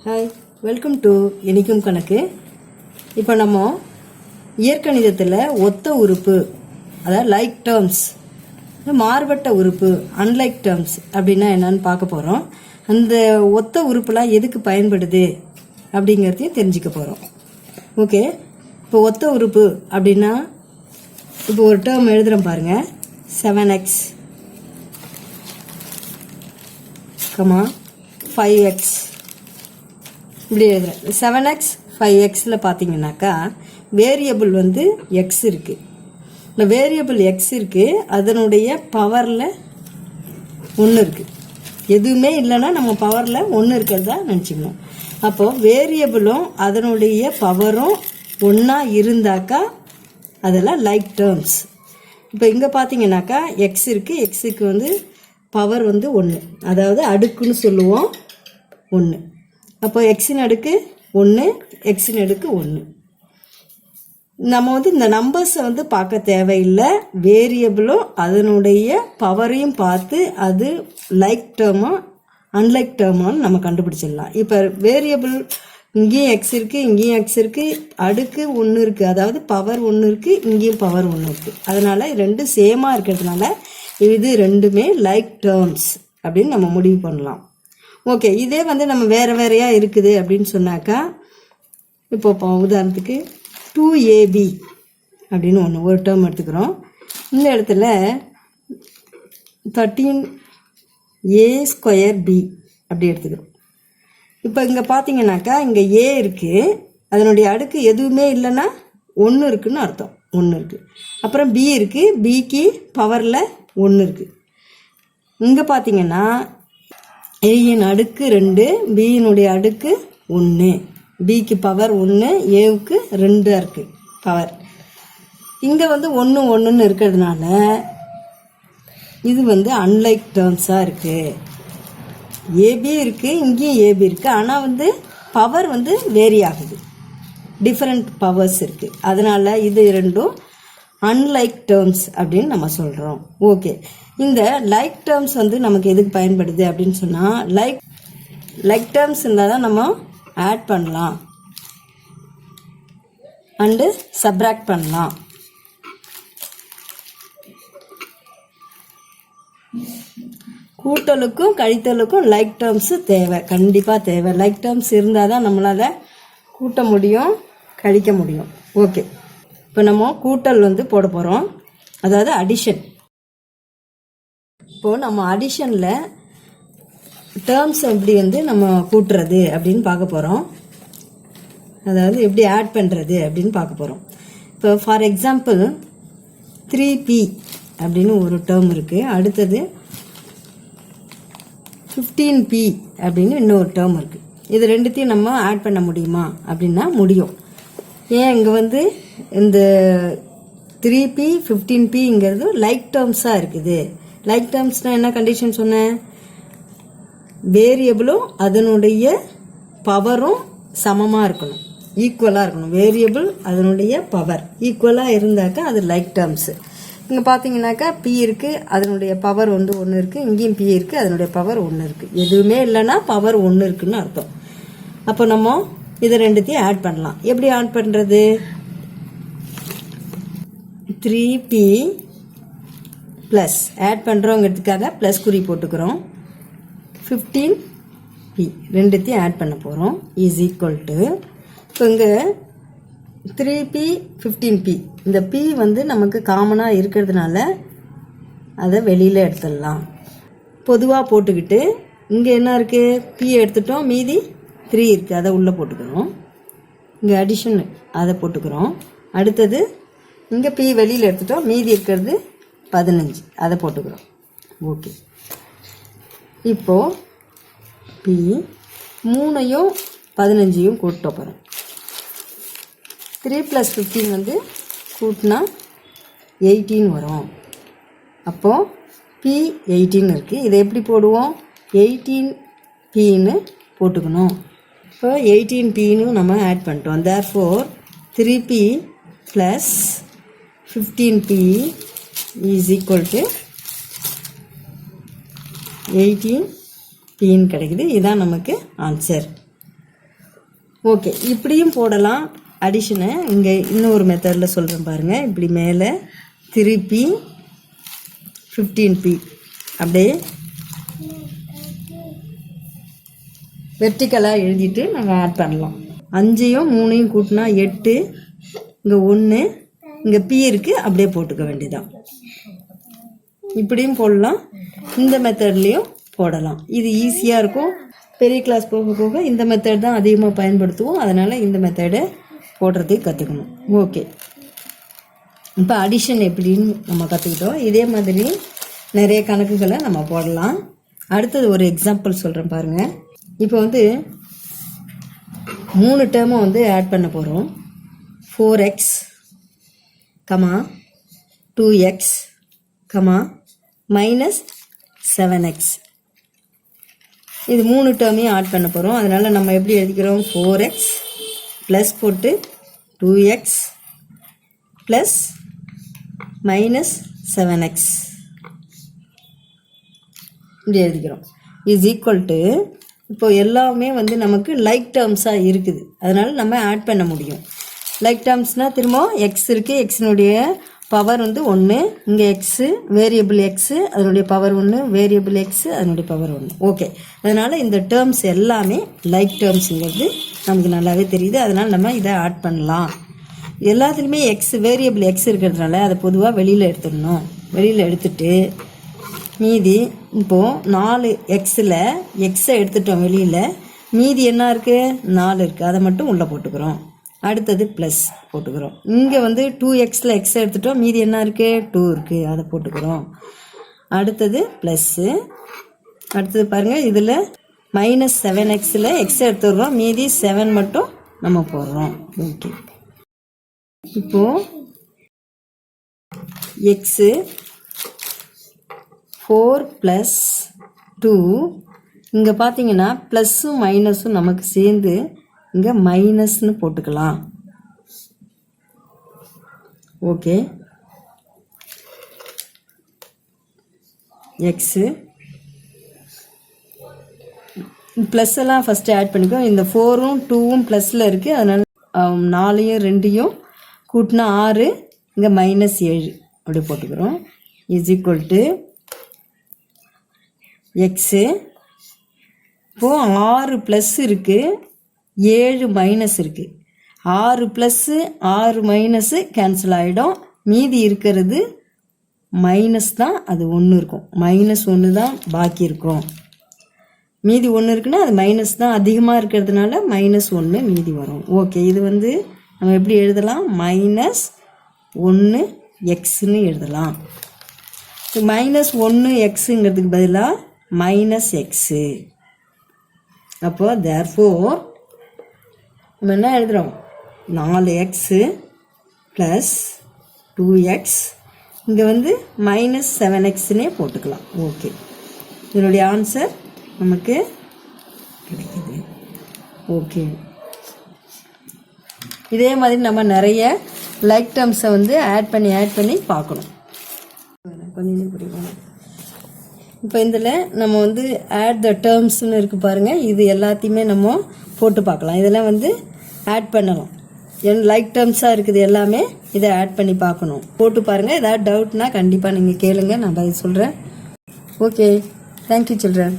Hi, welcome to இனிக்கும் கணக்கு. இப்போ நம்ம இயற்கணிதத்தில் ஒத்த உறுப்பு, அதாவது லைக் டேர்ம்ஸ், மாறுபட்ட உறுப்பு அன்லைக் டேர்ம்ஸ் அப்படின்னா என்னன்னு பார்க்க போகிறோம். அந்த ஒத்த உறுப்புலாம் எதுக்கு பயன்படுது அப்படிங்கிறதையும் தெரிஞ்சுக்க போகிறோம். ஓகே, இப்போ ஒத்த உறுப்பு அப்படின்னா இப்போ ஒரு டேர்ம் எழுதுகிறோம் பாருங்கள். 7x, 5x இப்படி எழுதுகிறேன். 7x 5xல பார்த்தீங்கன்னாக்கா வேரியபிள் வந்து x இருக்குது. இந்த வேரியபிள் x இருக்குது, அதனுடைய பவரில் 1 இருக்குது. எதுவுமே இல்லைன்னா நம்ம பவரில் 1 இருக்கிறதா நினச்சிக்கணும். அப்போது வேரியபிளும் அதனுடைய பவரும் ஒன்றா இருந்தாக்கா அதெல்லாம் லைக் டேர்ம்ஸ். இப்போ இங்கே பார்த்தீங்கன்னாக்கா எக்ஸ் இருக்குது, எக்ஸுக்கு வந்து பவர் வந்து 1, அதாவது அடுக்குன்னு சொல்லுவோம் 1. அப்போ எக்ஸின் அடுக்கு 1, எக்ஸின் அடுக்கு 1. நம்ம வந்து இந்த நம்பர்ஸை வந்து பார்க்க தேவையில்லை. வேரியபிளும் அதனுடைய பவரையும் பார்த்து அது லைக் டேர்மா அன்லைக் டேர்மான்னு நம்ம கண்டுபிடிச்சிடலாம். இப்போ வேரியபிள் இங்கேயும் எக்ஸ் இருக்குது, இங்கேயும் எக்ஸ் இருக்குது, அடுக்கு 1 இருக்குது, அதாவது பவர் 1 இருக்குது, இங்கேயும் பவர் 1 இருக்குது. அதனால் ரெண்டும் சேமாக இருக்கிறதுனால இது ரெண்டுமே லைக் டேர்ம்ஸ் அப்படின்னு நம்ம முடிவு பண்ணலாம். ஓகே, இதே வந்து நம்ம வேறு வேறையாக இருக்குது அப்படின்னு சொன்னாக்கா, இப்போ உதாரணத்துக்கு 2ab அப்படின்னு ஒரு டேர்ம் எடுத்துக்கிறோம். இந்த இடத்துல 13a² b அப்படி எடுத்துக்கிறோம். இப்போ இங்கே பார்த்தீங்கன்னாக்கா இங்கே ஏ இருக்குது, அதனுடைய அடுக்கு எதுவுமே இல்லைன்னா 1 இருக்குதுன்னு அர்த்தம். 1 இருக்குது. அப்புறம் பி இருக்குது, பிக்கு பவரில் 1 இருக்குது. இங்கே பார்த்தீங்கன்னா ஏயின் அடுக்கு 2, பியினுடைய அடுக்கு 1, பிக்கு பவர் 1, ஏவுக்கு 2 இருக்குது பவர். இங்கே வந்து 1 1ன்னு இருக்கிறதுனால இது வந்து அன்லைக் டேர்ம்ஸாக இருக்குது. ஏபி இருக்குது, இங்கேயும் ஏபி இருக்குது, ஆனால் வந்து பவர் வந்து வேரி ஆகுது, டிஃப்ரெண்ட் பவர்ஸ் இருக்குது. அதனால் இது ரெண்டும் அன்லைக் டேர்ம்ஸ் அப்படின்னு நம்ம சொல்கிறோம். ஓகே, இந்த லைக் டேர்ம்ஸ் வந்து நமக்கு எதுக்கு பயன்படுது அப்படின்னு சொன்னால், லைக் டேர்ம்ஸ் இருந்தால் தான் நம்ம ஆட் பண்ணலாம் அண்டு சப்ராக்ட் பண்ணலாம். கூட்டலுக்கும் கழித்தலுக்கும் லைக் டேர்ம்ஸு தேவை, கண்டிப்பாக தேவை. லைக் டேர்ம்ஸ் இருந்தால் தான் நம்மளால் கூட்ட முடியும், கழிக்க முடியும். ஓகே, இப்போ நம்ம கூட்டல் வந்து போட போகிறோம், அதாவது அடிஷன். இப்போது நம்ம அடிஷனில் டேர்ம்ஸ் எப்படி வந்து நம்ம கூட்டுறது அப்படின்னு பார்க்க போகிறோம், அதாவது எப்படி ஆட் பண்ணுறது அப்படின்னு பார்க்க போகிறோம். இப்போ ஃபார் எக்ஸாம்பிள் 3p அப்படின்னு ஒரு டேர்ம் இருக்குது, அடுத்தது 15p அப்படின்னு இன்னொரு டேர்ம் இருக்குது. இது ரெண்டுத்தையும் நம்ம ஆட் பண்ண முடியுமா அப்படின்னா முடியும். ஏன் இங்கே வந்து இந்த 3p 15pங்கிறது லைக் டேர்ம்ஸாக இருக்குது. லைக் டேர்ம்ஸ்னால் என்ன கண்டிஷன் சொன்னேன்? வேரியபிளும் அதனுடைய பவரும் சமமாக இருக்கணும், ஈக்குவலாக இருக்கணும். வேரியபிள் அதனுடைய பவர் ஈக்குவலாக இருந்தாக்கா அது லைக் டேர்ம்ஸு. இங்கே பார்த்தீங்கன்னாக்கா பி இருக்குது, அதனுடைய பவர் வந்து 1 இருக்குது, இங்கேயும் பி இருக்குது, அதனுடைய பவர் 1 இருக்குது. எதுவுமே இல்லைன்னா பவர் 1 இருக்குன்னு அர்த்தம். அப்போ நம்ம இதை ரெண்டுத்தையும் ஆட் பண்ணலாம். எப்படி ஆட் பண்ணுறது? 3p ப்ளஸ் ஆட் பண்ணுறோங்கிறதுக்காக ப்ளஸ் குறி போட்டுக்கிறோம், 15p ரெண்டுத்தையும் ஆட் பண்ண போகிறோம் இஸ் ஈக்குவல் டு. இப்போ இங்கே 3p 15p, இந்த p வந்து நமக்கு காமனாக இருக்கிறதுனால அதை வெளியில் எடுத்துடலாம். பொதுவாக போட்டுக்கிட்டு இங்கே என்ன இருக்குது, p எடுத்துட்டோம், மீதி 3 இருக்குது, அதை உள்ளே போட்டுக்கிறோம். இங்கே அடிஷன் அதை போட்டுக்கிறோம். அடுத்தது இங்கே p வெளியில் எடுத்துட்டோம், மீதி இருக்கிறது 15, அதை போட்டுக்கிறோம். ஓகே, இப்போது p 3ஐயும் 15ஐயும் கூட்ட போகிறோம். 3 + 15 வந்து கூட்டினா 18 வரும். அப்போது p 18 இருக்குது. இதை எப்படி போடுவோம்? 18pன்னு போட்டுக்கணும். இப்போ 18pன்னு நம்ம ஆட் பண்ணிட்டோம். therefore 3p + 15p is equal to 18pன்னு கிடைக்குது. இதுதான் நமக்கு ஆன்சர். ஓகே, இப்படியும் போடலாம் அடிஷனை. இங்கே இன்னொரு மெத்தடில் சொல்கிறேன் பாருங்கள். இப்படி மேலே திருப்பி 15p அப்படியே வெர்டிக்கலாக எழுதிட்டு நாங்கள் ஆட் பண்ணலாம். 5யும் 3யும் கூட்டினா 8, இங்கே 1, இங்கே p இருக்குது, அப்படியே போட்டுக்க வேண்டியதான். இப்படியும் போடலாம், இந்த மெத்தட்லேயும் போடலாம். இது ஈஸியாக இருக்கும். பெரிய கிளாஸ் போக போக இந்த மெத்தட் தான் அதிகமாக பயன்படுத்துவோம். அதனால் இந்த மெத்தடை போடுறதுக்கு கற்றுக்கணும். ஓகே, இப்போ அடிஷன் எப்படின்னு நம்ம கற்றுக்கிட்டோம். இதே மாதிரி நிறைய கணக்குகளை நம்ம போடலாம். அடுத்தது ஒரு எக்ஸாம்பிள் சொல்கிறேன் பாருங்கள். இப்போ வந்து 3 டேர்மை வந்து ஆட் பண்ண போகிறோம். 4x, 2x, -7x. இது 3 டேர்மையும் ஆட் பண்ண போகிறோம். அதனால் நம்ம எப்படி எழுதிக்கிறோம்? 4x ப்ளஸ் போட்டு 2x ப்ளஸ் -7x இப்படி எழுதிக்கிறோம். இஸ் ஈக்குவல் டு, இப்போ எல்லாமே வந்து நமக்கு லைக் டேர்ம்ஸாக இருக்குது. அதனால் நம்ம ஆட் பண்ண முடியும். லைக் டேர்ம்ஸ்னால் திரும்ப எக்ஸ் இருக்குது, எக்ஸினுடைய பவர் வந்து 1, இங்கே எக்ஸு வேரியபிள் எக்ஸு அதனுடைய பவர் 1, வேரியபிள் எக்ஸு அதனுடைய பவர் 1. ஓகே, அதனால் இந்த டேர்ம்ஸ் எல்லாமே லைக் டேர்ம்ஸுங்கிறது நமக்கு நல்லாவே தெரியுது. அதனால் நம்ம இதை ஆட் பண்ணலாம். எல்லாத்துலேயுமே எக்ஸ் வேரியபிள் எக்ஸ் இருக்கிறதுனால அதை பொதுவாக வெளியில் எடுத்துடணும். வெளியில் எடுத்துட்டு மீதி இப்போது 4xல் எக்ஸை எடுத்துட்டோம் வெளியில். மீதி என்ன இருக்குது? 4 இருக்குது. அதை மட்டும் உள்ளே போட்டுக்கிறோம். அடுத்தது ப்ளஸ் போட்டுக்கிறோம். இங்கே வந்து 2xல் எக்ஸை எடுத்துட்டோம். மீதி என்ன இருக்குது? 2 இருக்குது. அதை போட்டுக்கிறோம். அடுத்தது ப்ளஸ்ஸு. அடுத்தது பாருங்கள், இதில் -7xல் எக்ஸை எடுத்துடுறோம். மீதி 7 மட்டும் நம்ம போடுறோம். ஓகே, இப்போது எக்ஸு 4 + 2, இங்கே பார்த்தீங்கன்னா ப்ளஸ்ஸும் மைனஸும் நமக்கு சேர்ந்து இங்கே மைனஸ்னு போட்டுக்கலாம். ஓகே, எக்ஸு ப்ளஸ் எல்லாம் ஃபஸ்ட்டு ஆட் பண்ணிக்கோ. இந்த 4ம் 2ம் ப்ளஸில் இருக்குது. அதனால் 4யும் 2யும் கூட்டினா 6, இங்கே -7 அப்படி போட்டுக்கிறோம். Is equal to x. இப்போது 6 ப்ளஸ் இருக்குது, 7 மைனஸ் இருக்குது. 6 ப்ளஸ்ஸு 6 மைனஸு கேன்சல் ஆகிடும். மீதி இருக்கிறது மைனஸ் தான், அது 1 இருக்கும். -1 தான் பாக்கி இருக்கும். மீதி 1 இருக்குன்னா அது மைனஸ் தான் அதிகமாக இருக்கிறதுனால -1 மீதி வரும். ஓகே, இது வந்து நம்ம எப்படி எழுதலாம்? -1xன்னு எழுதலாம். -1xங்கிறதுக்கு பதிலாக -x. அப்போ தேர்ஃபோர் நம்ம என்ன எழுதுகிறோம்? 4x + 2x, இங்கே வந்து -7xன்னே போட்டுக்கலாம். ஓகே, இதனுடைய ஆன்சர் நமக்கு கிடைக்குது. ஓகே, இதே மாதிரி நம்ம நிறைய லைக் டேர்ம்ஸை வந்து ஆட் பண்ணி பார்க்கணும். கொஞ்சம் புரியுங்க. இப்போ இதில் நம்ம வந்து ஆட் த டேர்ம்ஸ்னு இருக்குது பாருங்கள். இது எல்லாத்தையுமே நம்ம போட்டு பார்க்கலாம். இதெல்லாம் வந்து ஆட் பண்ணலாம். லைக் டேர்ம்ஸாக இருக்குது எல்லாமே. இதை ஆட் பண்ணி பார்க்கணும். போட்டு பாருங்கள். ஏதாவது டவுட்னா கண்டிப்பாக நீங்கள் கேளுங்க, நான் பதில் சொல்கிறேன். Okay, thank you children.